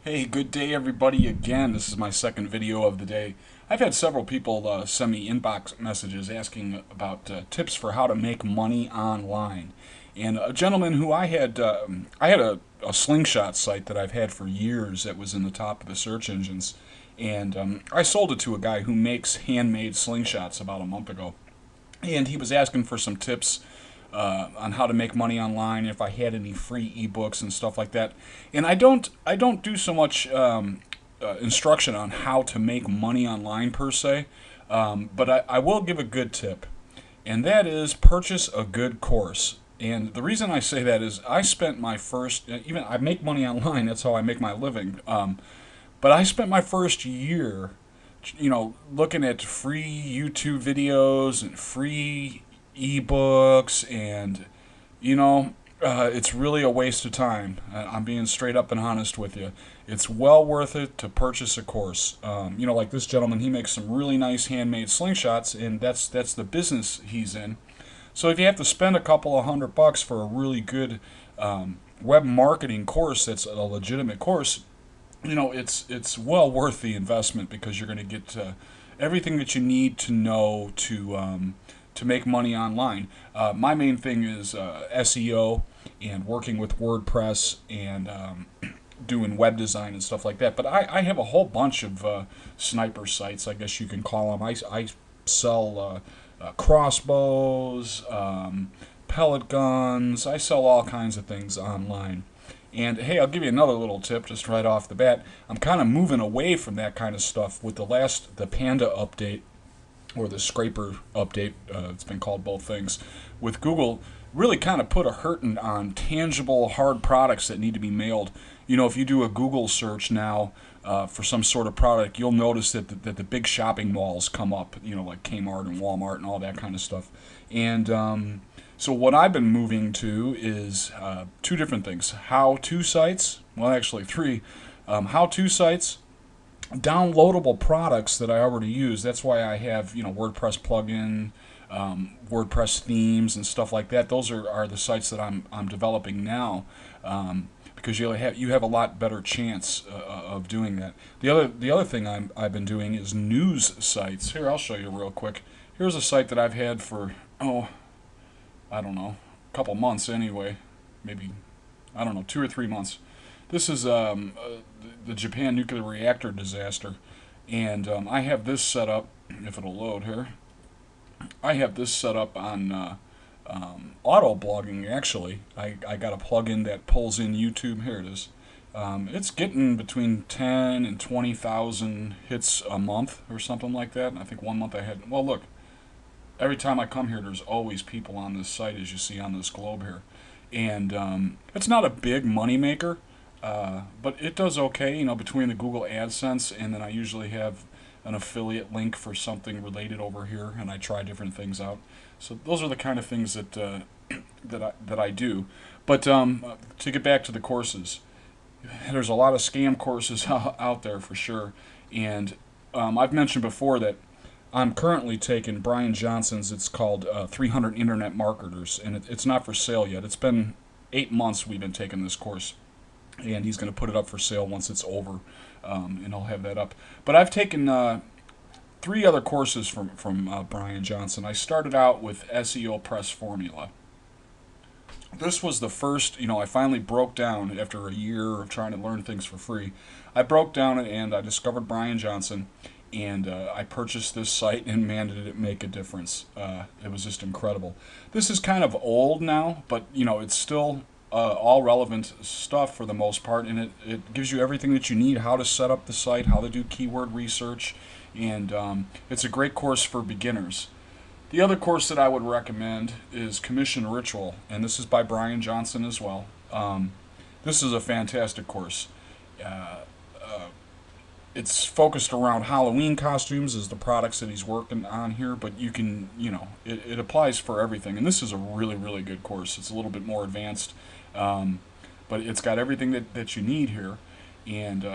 Hey, good day everybody again. This is my second video of the day. I've had several people send me inbox messages asking about tips for how to make money online. And a gentleman who I had a slingshot site that I've had for years that was in the top of the search engines. And I sold it to a guy who makes handmade slingshots about a month ago. And he was asking for some tips on how to make money online, if I had any free ebooks and stuff like that. And I don't do so much instruction on how to make money online per se, but I will give a good tip, and that is purchase a good course. And the reason I say that is I spent my first, even I make money online, that's how I make my living. But I spent my first year, looking at free YouTube videos and free ebooks, and it's really a waste of time. I'm being straight up and honest with you. It's well worth it to purchase a course. Like this gentleman, he makes some really nice handmade slingshots, and that's the business he's in. So if you have to spend a couple of $100 for a really good web marketing course, that's a legitimate course, it's well worth the investment, because you're going to get everything that you need to know to make money online. My main thing is SEO and working with WordPress and doing web design and stuff like that. But I have a whole bunch of sniper sites, I guess you can call them. I sell crossbows, pellet guns. I sell all kinds of things online. And hey, I'll give you another little tip just right off the bat. I'm kind of moving away from that kind of stuff with the Panda update, or the scraper update. It's been called both things. With Google, really kind of put a hurting on tangible, hard products that need to be mailed. If you do a Google search now for some sort of product, you'll notice that the big shopping malls come up, like Kmart and Walmart and all that kind of stuff. And so what I've been moving to is two different things. How-to sites, well actually three. How-to sites, downloadable products that I already use. That's why I have WordPress plugin, WordPress themes and stuff like that. Those are the sites that I'm developing now, because you have a lot better chance of doing that. The other thing I've been doing is news sites. Here, I'll show you real quick. Here's a site that I've had for I don't know, a couple months anyway, maybe, I don't know, 2 or 3 months. This is the Japan nuclear reactor disaster, and I have this set up, if it'll load here. I have this set up on auto blogging, actually. I got a plugin that pulls in YouTube. Here it is. It's getting between 10 and 20,000 hits a month or something like that. And I think one month I had, well, look, every time I come here, there's always people on this site, as you see on this globe here. And it's not a big money maker, but it does okay, between the Google AdSense, and then I usually have an affiliate link for something related over here, and I try different things out. So those are the kind of things that that I do. But to get back to the courses, there's a lot of scam courses out there for sure, and I've mentioned before that I'm currently taking Brian Johnson's. It's called 300 Internet Marketers, and it's not for sale yet. It's been 8 months we've been taking this course, and he's going to put it up for sale once it's over, and I'll have that up. But I've taken 3 other courses from Brian Johnson. I started out with SEO Press Formula. This was the first, I finally broke down after a year of trying to learn things for free. I broke down and I discovered Brian Johnson, and I purchased this site, and man, did it make a difference. It was just incredible. This is kind of old now, but it's still all relevant stuff for the most part, and it gives you everything that you need: how to set up the site, how to do keyword research, and it's a great course for beginners. The other course that I would recommend is Commission Ritual, and this is by Brian Johnson as well. This is a fantastic course. Uh, it's focused around Halloween costumes as the products that he's working on here, but you can, it applies for everything. And this is a really, really good course. It's a little bit more advanced, but it's got everything that you need here. And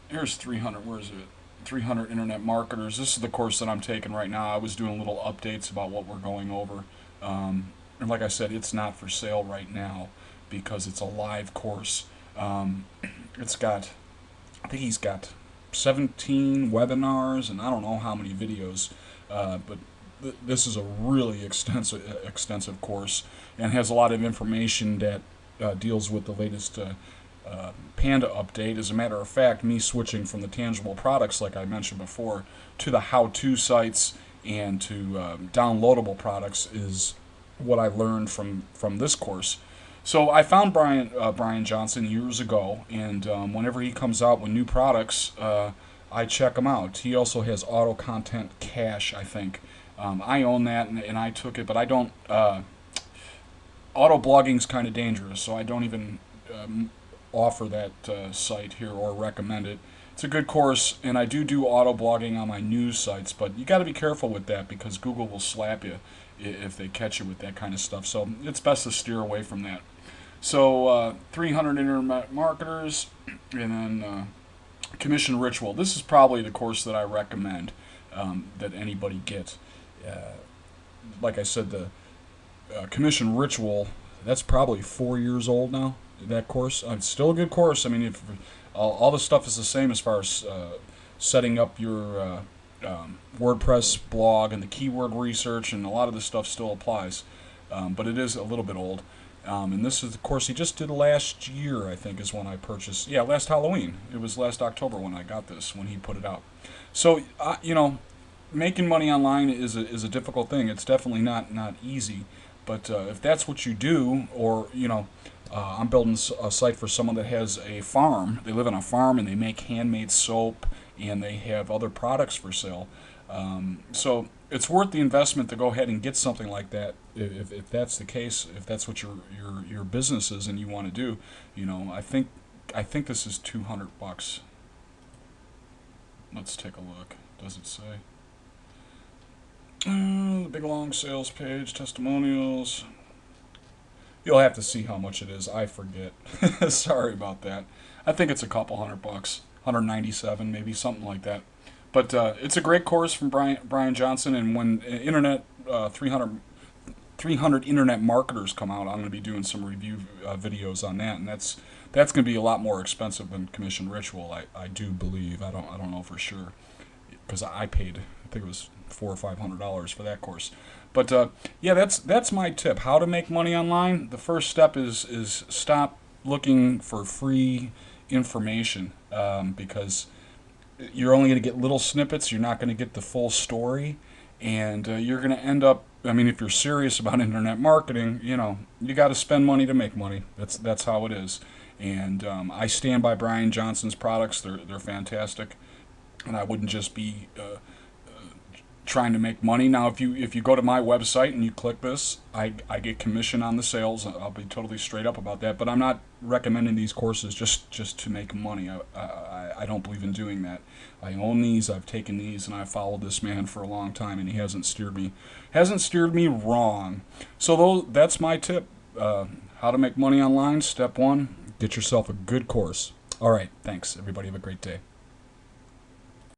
here's 300, where is it? 300 Internet Marketers. This is the course that I'm taking right now. I was doing little updates about what we're going over. And like I said, it's not for sale right now because it's a live course. It's got I think he's got 17 webinars and I don't know how many videos, but this is a really extensive course and has a lot of information that deals with the latest Panda update. As a matter of fact, me switching from the tangible products, like I mentioned before, to the how-to sites and to downloadable products is what I learned from this course. So I found Brian Johnson years ago, and whenever he comes out with new products, I check him out. He also has Auto Content Cache, I think. I own that, and I took it, but I don't. Auto blogging's kind of dangerous, so I don't even offer that site here or recommend it. It's a good course, and I do auto blogging on my news sites, but you got to be careful with that because Google will slap you if they catch you with that kind of stuff. So it's best to steer away from that. So 300 internet marketers, and then commission ritual. This is probably the course that I recommend that anybody get. Like I said, the commission ritual, that's probably 4 years old now, that course. It's still a good course. I mean, if all the stuff is the same as far as setting up your WordPress blog and the keyword research, and a lot of this stuff still applies, but it is a little bit old. And this is the course he just did last year, I think, is when I purchased. Yeah, last Halloween. It was last October when I got this, when he put it out. So, you know, making money online is a difficult thing. It's definitely not easy. But if that's what you do, or, you know, I'm building a site for someone that has a farm. They live on a farm and they make handmade soap and they have other products for sale. So it's worth the investment to go ahead and get something like that. If that's the case, if that's what your business is and you want to do, you know, I think this is $200. Let's take a look. Does it say? The big long sales page, testimonials. You'll have to see how much it is. I forget. Sorry about that. I think it's a couple $100, 197 maybe, something like that. But it's a great course from Brian Johnson, and when 300 internet marketers come out, I'm going to be doing some review videos on that, and that's going to be a lot more expensive than Commission Ritual. I do believe. I don't know for sure, because I paid, I think it was $400 or $500 for that course. But yeah, that's my tip. How to make money online. The first step is stop looking for free information, because you're only going to get little snippets. You're not going to get the full story, and you're going to end up. I mean, if you're serious about internet marketing, you know, you got to spend money to make money. That's how it is. And I stand by Brian Johnson's products. They're fantastic, and I wouldn't just be trying to make money. Now, if you go to my website and you click this, I get commission on the sales. I'll be totally straight up about that. But I'm not recommending these courses just to make money. I don't believe in doing that. I own these. I've taken these, and I've followed this man for a long time, and he hasn't steered me wrong. So that's my tip. How to make money online. Step 1: get yourself a good course. All right. Thanks, everybody. Have a great day.